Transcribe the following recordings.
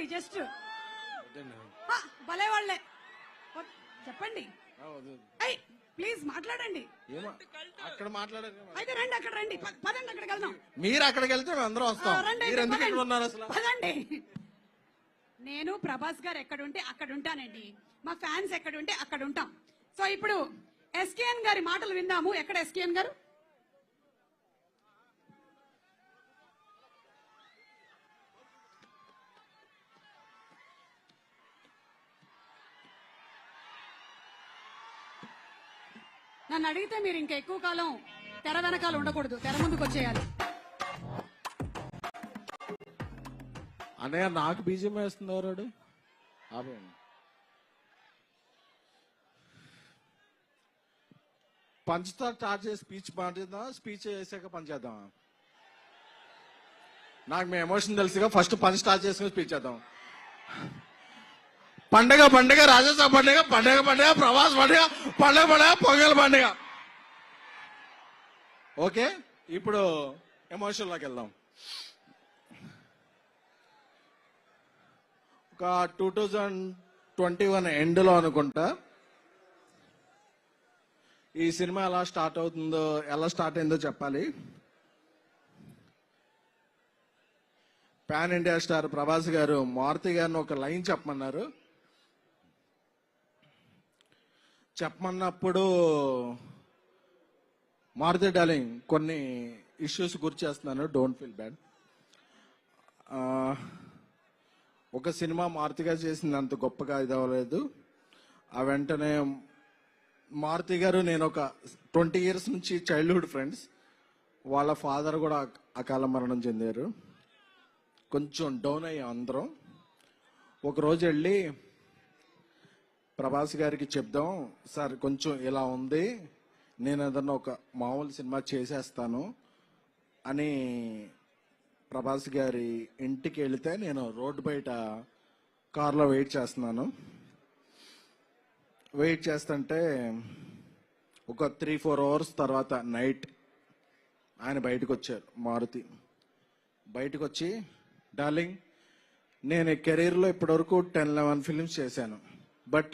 చెప్పండి జస్ట్ భలే వాళ్ళే చెప్పండి ప్లీజ్ మాట్లాడండి. అక్కడ మాట్లాడారు అయితే రండి, అక్కడ రండి, పదండి, అక్కడికి వెళ్దాం. మీరు అక్కడికి వెళ్తే మేము అందరం వస్తాం. మీరు ఎందుకు ఇక్కడ ఉన్నారు అసలు? పదండి. నేను ప్రభాస్ గారు ఎక్కడుంటే అక్కడ ఉంటానండి, మా ఫ్యాన్స్ ఎక్కడుంటే అక్కడ ఉంటాం. సో ఇప్పుడు ఎస్కేఎన్ గారి మాటలు విందాము. ఎక్కడ ఎస్కేఎన్ గారు? నన్ను అడిగితే మీరు ఇంకా ఎక్కువ కాలం తెర వెనకాల ఉండకూడదు, తెర ముందుకు వచ్చేయాలి. అన్నయ్య నాకు బీజం వేస్తుంది ఎవరాడు? పంచ్తో స్టార్ట్ చేసి స్పీచ్ మాట్లాడదాం, స్పీచ్ చేసాక పంచ్ చేద్దాం. నాకు మీ ఎమోషన్ తెలుసుగా, ఫస్ట్ పంచ్ స్టార్ట్ చేసుకుని స్పీచ్ చేద్దాం. పండగ పండగ, రాజస్థాన్ పండుగ, పండగ పండుగ, ప్రవాస్ పండుగ, పండగ పండుగ, పొంగల్ పండుగ. ఓకే, ఇప్పుడు ఎమోషన్లోకి వెళ్దాం. ఒక 2021 ఎండ్లో అనుకుంటా ఈ సినిమా ఎలా స్టార్ట్ అవుతుందో, ఎలా స్టార్ట్ అయిందో చెప్పాలి. పాన్ ఇండియా స్టార్ ప్రభాస్ గారు మారుతి గారిని ఒక లైన్ చెప్పమన్నారు. చెప్పమన్నప్పుడు మారుతి డార్లింగ్ కొన్ని ఇష్యూస్ గుర్తు చేస్తున్నాను, డోంట్ ఫీల్ బ్యాడ్. ఒక సినిమా మారుతి గారు చేసింది అంత గొప్పగా ఇది అవ్వలేదు. ఆ వెంటనే మారుతి గారు నేను ఒక 20 years నుంచి చైల్డ్హుడ్ ఫ్రెండ్స్. వాళ్ళ ఫాదర్ కూడా అకాల మరణం చెందారు. కొంచెం డౌన్ అయ్యాం అందరం. ఒకరోజు వెళ్ళి ప్రభాస్ గారికి చెప్దాం, సార్ కొంచెం ఇలా ఉంది, నేను ఏదన్నా ఒక మామూలు సినిమా చేసేస్తాను అని ప్రభాస్ గారి ఇంటికి వెళితే నేను రోడ్డు బయట కార్లో వెయిట్ చేస్తున్నాను. వెయిట్ చేస్తుంటే ఒక 3-4 hours తర్వాత నైట్ ఆయన బయటకు వచ్చారు. మారుతి బయటకు వచ్చి, డార్లింగ్ నేను కెరీర్లో ఇప్పటివరకు 10-11 ఫిల్మ్స్ చేశాను, బట్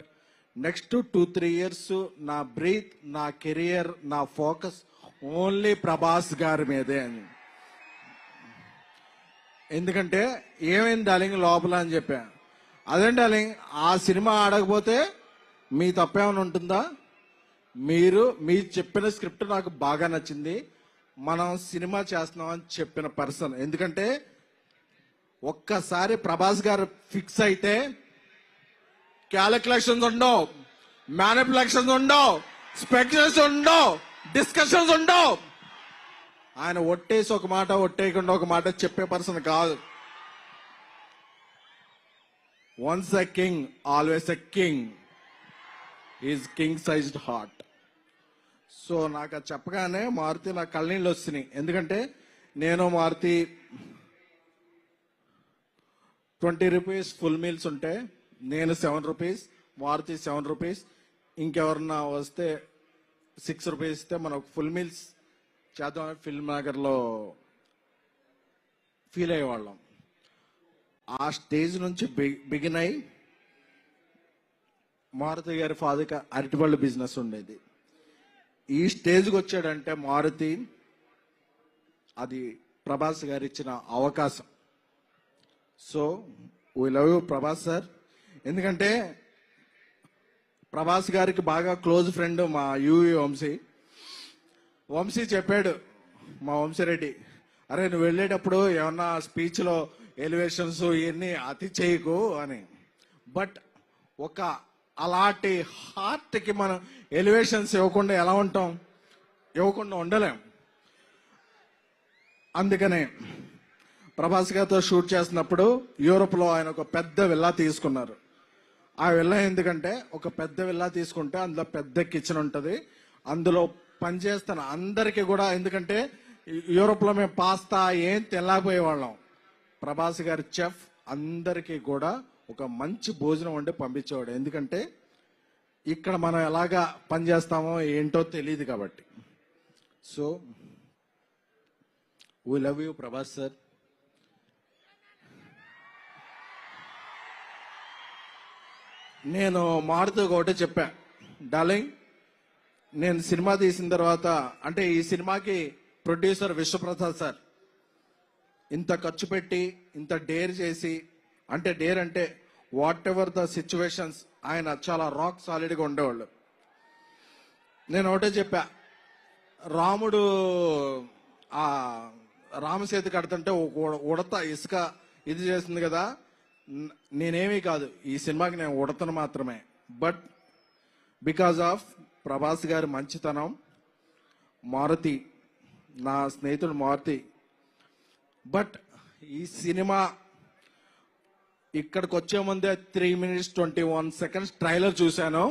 నెక్స్ట్ 2-3 years నా బ్రీత్, నా కెరియర్, నా ఫోకస్ ఓన్లీ ప్రభాస్ గారి మీదే అని. ఎందుకంటే ఏమైంది డార్లింగ్ లోపల అని చెప్పా. అదే డార్లింగ్, ఆ సినిమా ఆడకపోతే మీ తప్పేమైనా ఉంటుందా? మీరు చెప్పిన స్క్రిప్ట్ నాకు బాగా నచ్చింది, మనం సినిమా చేస్తున్నాం అని చెప్పిన పర్సన్. ఎందుకంటే ఒక్కసారి ప్రభాస్ గారు ఫిక్స్ అయితే క్యాలిక్యులేషన్స్ ఉండవు, మ్యానిపులేషన్స్ ఉండవు, స్పెక్యులేషన్స్ ఉండవు, డిస్కషన్స్ ఉండవు. ఆయన ఒట్టేసి ఒక మాట, ఒట్టేయకుండా ఒక మాట చెప్పే పర్సన్ కాదు. Once a king always a king. Is king sized heart. So నాకు అది చెప్పగానే మారుతి నా కళ్ళనీళ్ళు వస్తున్నాయి. ఎందుకంటే నేను మారుతి 20 rupees ఫుల్ మీల్స్ ఉంటే నేను 7 rupees, మారుతి 7 rupees, ఇంకెవరన్నా వస్తే 6 rupees ఇస్తే మనం ఫుల్ మీల్స్ చేద్దాం ఫిల్మ్ నగర్లో ఫీల్ అయ్యేవాళ్ళం. ఆ స్టేజ్ నుంచి బిగిన్ అయి మారుతి గారి ఫాదర్కి అరటిపళ్ళు బిజినెస్ ఉండేది. ఈ స్టేజ్కి వచ్చాడంటే మారుతి, అది ప్రభాస్ గారు ఇచ్చిన అవకాశం. So we love you Prabhas sir. ఎందుకంటే ప్రభాస్ గారికి బాగా క్లోజ్ ఫ్రెండ్ మా యూవి వంశీ చెప్పాడు, మా వంశీరెడ్డి, అరే నువ్వు వెళ్ళేటప్పుడు ఏమన్నా స్పీచ్లో ఎలివేషన్స్ ఇవన్నీ అతి చేయకు అని. బట్ ఒక అలాంటి హార్ట్కి మనం ఎలివేషన్స్ ఇవ్వకుండా ఎలా ఉంటాం? ఇవ్వకుండా ఉండలేం. అందుకనే ప్రభాస్ గారితో షూట్ చేస్తున్నప్పుడు యూరోప్లో ఆయన ఒక పెద్ద విల్లా తీసుకున్నారు. ఆ విల్లా ఎందుకంటే, ఒక పెద్ద విల్లా తీసుకుంటే అందులో పెద్ద కిచెన్ ఉంటుంది, అందులో పనిచేస్తున్న అందరికీ కూడా, ఎందుకంటే యూరోప్లో మేము పాస్తా ఏం తినలేకపోయేవాళ్ళం, ప్రభాస్ గారి చెఫ్ అందరికీ కూడా ఒక మంచి భోజనం వండి పంపించేవాడు. ఎందుకంటే ఇక్కడ మనం ఎలాగా పనిచేస్తామో ఏంటో తెలియదు కాబట్టి. So we love you Prabhas sir. నేను మారుతూ ఒకటే చెప్పా, డార్లింగ్ నేను సినిమా తీసిన తర్వాత, అంటే ఈ సినిమాకి ప్రొడ్యూసర్ విశ్వప్రసాద్ సార్ ఇంత ఖర్చు పెట్టి ఇంత డేర్ చేసి, అంటే డేర్ అంటే వాట్ ఎవర్ ద సిచ్యువేషన్స్ ఆయన చాలా రాక్ సాలిడ్ గా ఉండేవాళ్ళు. నేను ఒకటే చెప్పా, రాముడు ఆ రామసేతు కడుతుంటే ఉడత ఇసుక ఇది చేస్తుంది కదా, నేనేమీ కాదు ఈ సినిమాకి, నేను ఉడతను మాత్రమే. బట్ బికాజ్ ఆఫ్ ప్రభాస్ గారి మంచితనం, మారుతి నా స్నేహితుడు మారుతి, బట్ ఈ సినిమా ఇక్కడికి వచ్చే ముందే 3 minutes 21 seconds ట్రైలర్ చూశాను.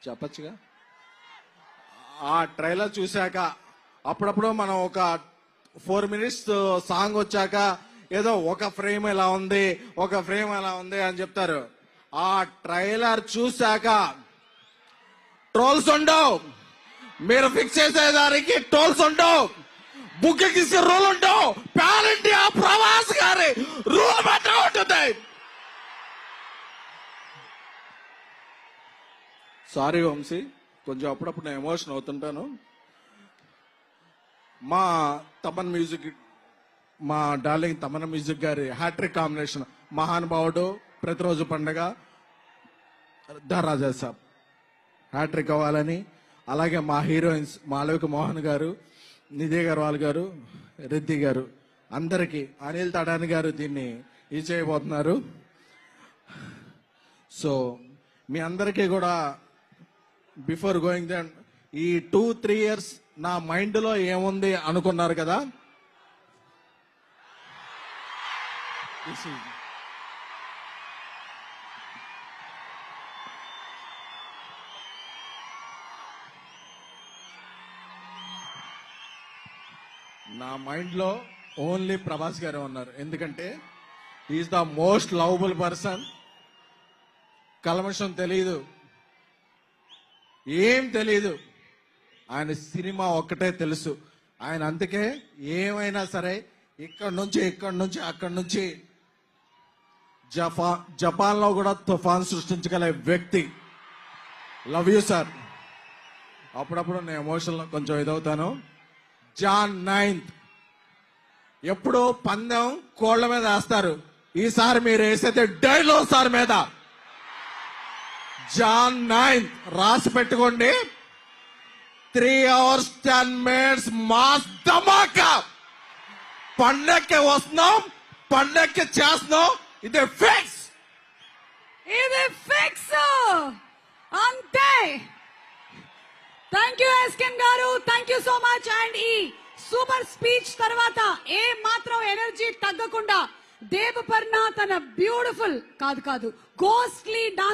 చెప్పచ్చుగా, ఆ ట్రైలర్ చూశాక అప్పుడప్పుడు మనం ఒక 4 minutes సాంగ్ వచ్చాక ఏదో ఒక ఫ్రేమ్ ఎలా ఉంది, ఒక ఫ్రేమ్ ఎలా ఉంది అని చెప్తారు. ఆ ట్రైలర్ చూశాక ట్రోల్స్ ఉండవు, మీరు ఫిక్స్ చేసేదానికి ట్రోల్స్ ఉండవు, బుక్ తీసే రూల్ ఉండవు, పాన్ ఇండియా ప్రభాస్ గారి రూల్ మాత్రం ఉంటుంది. సారీ వంశీ, కొంచెం అప్పుడప్పుడు నేను ఎమోషన్ అవుతుంటాను. మా తమన్ మ్యూజిక్, మా డార్లింగ్ తమన్ మ్యూజిక్ గారి హ్యాట్రిక్ కాంబినేషన్, మహానుభావుడు, ప్రతిరోజు పండగ, ద రాజా సాబ్ హ్యాట్రిక్ అవ్వాలని, అలాగే మా హీరోయిన్స్ మాళవిక మోహన్ గారు, నిధి అగర్వాల్ గారు, రిద్ది గారు, అందరికీ, అనిల్ తడాని గారు దీన్ని ఇది చేయబోతున్నారు. సో మీ అందరికీ కూడా బిఫోర్ గోయింగ్ దెన్, ఈ 2-3 years నా మైండ్ లో ఏముంది అనుకున్నారు కదా, నా మైండ్ లో ఓన్లీ ప్రభాస్ గారే ఉన్నారు. ఎందుకంటే is the most lovable person. కల్మషం తెలీదు, ఏం తెలీదు, ఆయన సినిమా ఒక్కటే తెలుసు. ఆయన అందుకే ఏమైనా సరే ఇక్కడి నుంచి అక్కడి నుంచి జపాన్ లో కూడా తుఫాన్ సృష్టించగల వ్యక్తి. Love you sir. అప్పుడప్పుడు నేను ఎమోషనల్ కొంచెం ఇదవుతాను. జాన్ 9th ఎప్పుడు పందెం కోళ్ల మీద వేస్తారు, ఈసారి మీరు వేసేది డైనోసార్ మీద. జాన్ 9th రాసి పెట్టుకోండి. 3 hours 10 minutes మాస్ ధమాకా. పండక్కి వస్తున్నాం, పండక్కి చేస్తున్నాం, ఇది ఫిక్స్, ఇది ఫిక్స్ అంతే. థ్యాంక్ యూ ఎస్కెన్ గారు, thank you so much. And ఈ సూపర్ స్పీచ్ తర్వాత ఏ మాత్రం ఎనర్జీ తగ్గకుండా దేవపర్ణ తన బ్యూటిఫుల్ కాదు గోస్ట్లీ డాన్స్